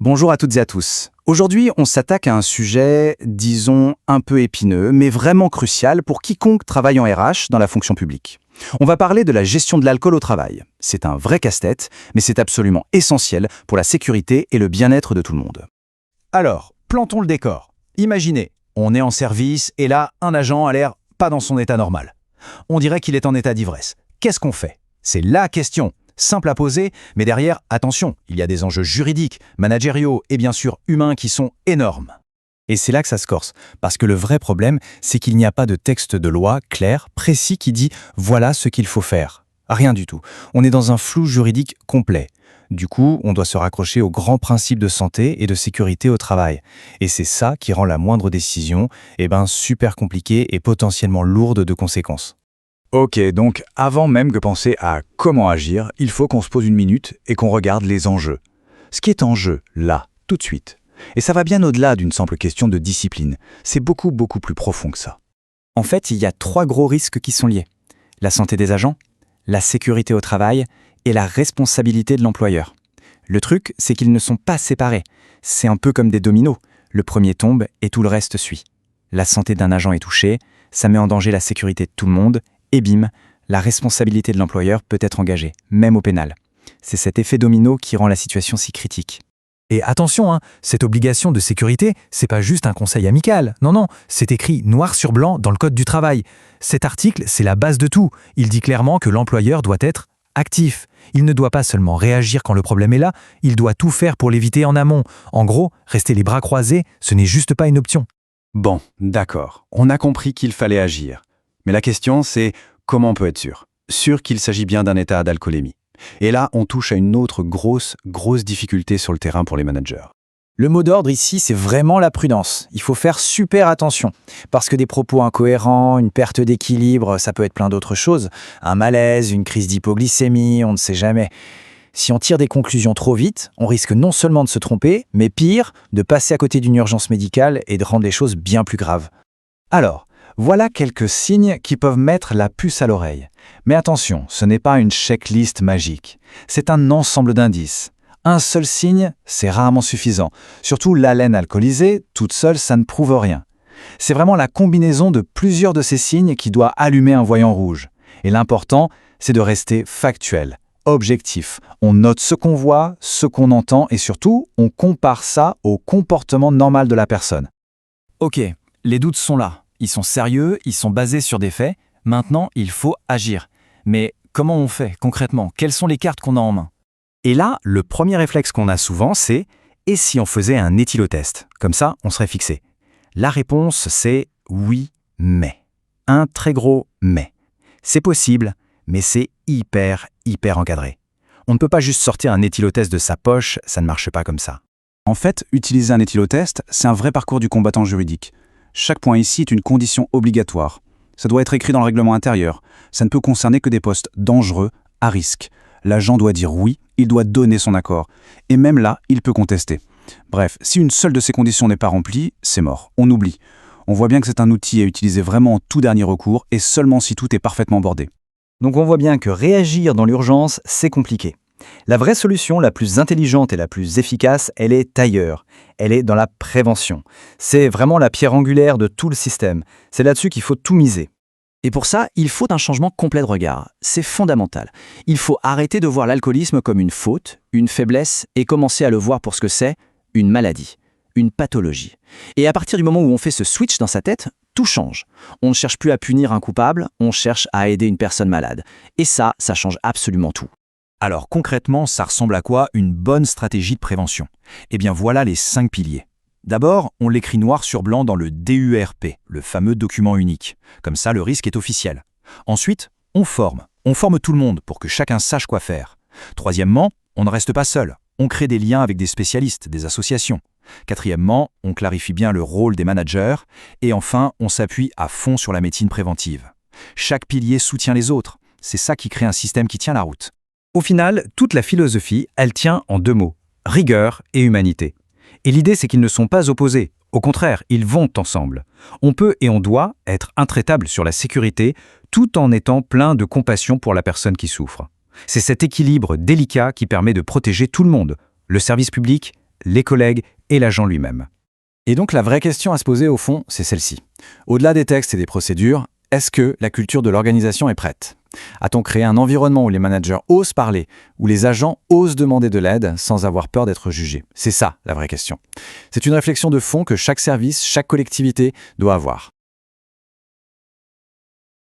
Bonjour à toutes et à tous. Aujourd'hui, on s'attaque à un sujet, disons, un peu épineux, mais vraiment crucial pour quiconque travaille en RH dans la fonction publique. On va parler de la gestion de l'alcool au travail. C'est un vrai casse-tête, mais c'est absolument essentiel pour la sécurité et le bien-être de tout le monde. Alors, plantons le décor. Imaginez, on est en service et là, un agent a l'air pas dans son état normal. On dirait qu'il est en état d'ivresse. Qu'est-ce qu'on fait? C'est la question. Simple à poser, mais derrière, attention, il y a des enjeux juridiques, managériaux et bien sûr humains qui sont énormes. Et c'est là que ça se corse, parce que le vrai problème, c'est qu'il n'y a pas de texte de loi clair, précis qui dit « voilà ce qu'il faut faire ». Rien du tout. On est dans un flou juridique complet. Du coup, on doit se raccrocher aux grands principes de santé et de sécurité au travail. Et c'est ça qui rend la moindre décision super compliquée et potentiellement lourde de conséquences. Ok, donc avant même de penser à comment agir, il faut qu'on se pose une minute et qu'on regarde les enjeux. Ce qui est en jeu, là, tout de suite. Et ça va bien au-delà d'une simple question de discipline. C'est beaucoup plus profond que ça. En fait, il y a 3 gros risques qui sont liés. La santé des agents, la sécurité au travail et la responsabilité de l'employeur. Le truc, c'est qu'ils ne sont pas séparés. C'est un peu comme des dominos. Le premier tombe et tout le reste suit. La santé d'un agent est touchée, ça met en danger la sécurité de tout le monde, et bim, la responsabilité de l'employeur peut être engagée, même au pénal. C'est cet effet domino qui rend la situation si critique. Et attention, cette obligation de sécurité, c'est pas juste un conseil amical. Non, c'est écrit noir sur blanc dans le Code du travail. Cet article, c'est la base de tout. Il dit clairement que l'employeur doit être actif. Il ne doit pas seulement réagir quand le problème est là, il doit tout faire pour l'éviter en amont. En gros, rester les bras croisés, ce n'est juste pas une option. Bon, d'accord, on a compris qu'il fallait agir. Mais la question, c'est comment on peut être sûr? Sûr qu'il s'agit bien d'un état d'alcoolémie. Et là, on touche à une autre grosse difficulté sur le terrain pour les managers. Le mot d'ordre ici, c'est vraiment la prudence. Il faut faire super attention. Parce que des propos incohérents, une perte d'équilibre, ça peut être plein d'autres choses. Un malaise, une crise d'hypoglycémie, on ne sait jamais. Si on tire des conclusions trop vite, on risque non seulement de se tromper, mais pire, de passer à côté d'une urgence médicale et de rendre les choses bien plus graves. Alors, voilà quelques signes qui peuvent mettre la puce à l'oreille. Mais attention, ce n'est pas une checklist magique. C'est un ensemble d'indices. Un seul signe, c'est rarement suffisant. Surtout l'haleine alcoolisée, toute seule, ça ne prouve rien. C'est vraiment la combinaison de plusieurs de ces signes qui doit allumer un voyant rouge. Et l'important, c'est de rester factuel, objectif. On note ce qu'on voit, ce qu'on entend et surtout, on compare ça au comportement normal de la personne. Ok, les doutes sont là. Ils sont sérieux, ils sont basés sur des faits. Maintenant, il faut agir. Mais comment on fait concrètement? Quelles sont les cartes qu'on a en main? Et là, le premier réflexe qu'on a souvent, c'est « et si on faisait un éthylotest ?» Comme ça, on serait fixé. La réponse, c'est « oui, mais ». Un très gros « mais ». C'est possible, mais c'est hyper encadré. On ne peut pas juste sortir un éthylotest de sa poche, ça ne marche pas comme ça. En fait, utiliser un éthylotest, c'est un vrai parcours du combattant juridique. Chaque point ici est une condition obligatoire. Ça doit être écrit dans le règlement intérieur. Ça ne peut concerner que des postes dangereux, à risque. L'agent doit dire oui, il doit donner son accord. Et même là, il peut contester. Bref, si une seule de ces conditions n'est pas remplie, c'est mort. On oublie. On voit bien que c'est un outil à utiliser vraiment en tout dernier recours et seulement si tout est parfaitement bordé. Donc on voit bien que réagir dans l'urgence, c'est compliqué. La vraie solution, la plus intelligente et la plus efficace, elle est ailleurs. Elle est dans la prévention. C'est vraiment la pierre angulaire de tout le système. C'est là-dessus qu'il faut tout miser. Et pour ça, il faut un changement complet de regard. C'est fondamental. Il faut arrêter de voir l'alcoolisme comme une faute, une faiblesse, et commencer à le voir pour ce que c'est, une maladie, une pathologie. Et à partir du moment où on fait ce switch dans sa tête, tout change. On ne cherche plus à punir un coupable, on cherche à aider une personne malade. Et ça change absolument tout. Alors concrètement, ça ressemble à quoi une bonne stratégie de prévention? Eh bien voilà les 5 piliers. D'abord, on l'écrit noir sur blanc dans le DURP, le fameux document unique. Comme ça, le risque est officiel. Ensuite, on forme tout le monde pour que chacun sache quoi faire. Troisièmement, on ne reste pas seul. On crée des liens avec des spécialistes, des associations. Quatrièmement, on clarifie bien le rôle des managers. Et enfin, on s'appuie à fond sur la médecine préventive. Chaque pilier soutient les autres. C'est ça qui crée un système qui tient la route. Au final, toute la philosophie, elle tient en 2 mots, rigueur et humanité. Et l'idée, c'est qu'ils ne sont pas opposés. Au contraire, ils vont ensemble. On peut et on doit être intraitable sur la sécurité tout en étant plein de compassion pour la personne qui souffre. C'est cet équilibre délicat qui permet de protéger tout le monde, le service public les collègues et l'agent lui-même. Et donc la vraie question à se poser au fond, c'est celle-ci. Au-delà des textes et des procédures, est-ce que la culture de l'organisation est prête? A-t-on créé un environnement où les managers osent parler, où les agents osent demander de l'aide sans avoir peur d'être jugés? C'est ça la vraie question. C'est une réflexion de fond que chaque service, chaque collectivité doit avoir.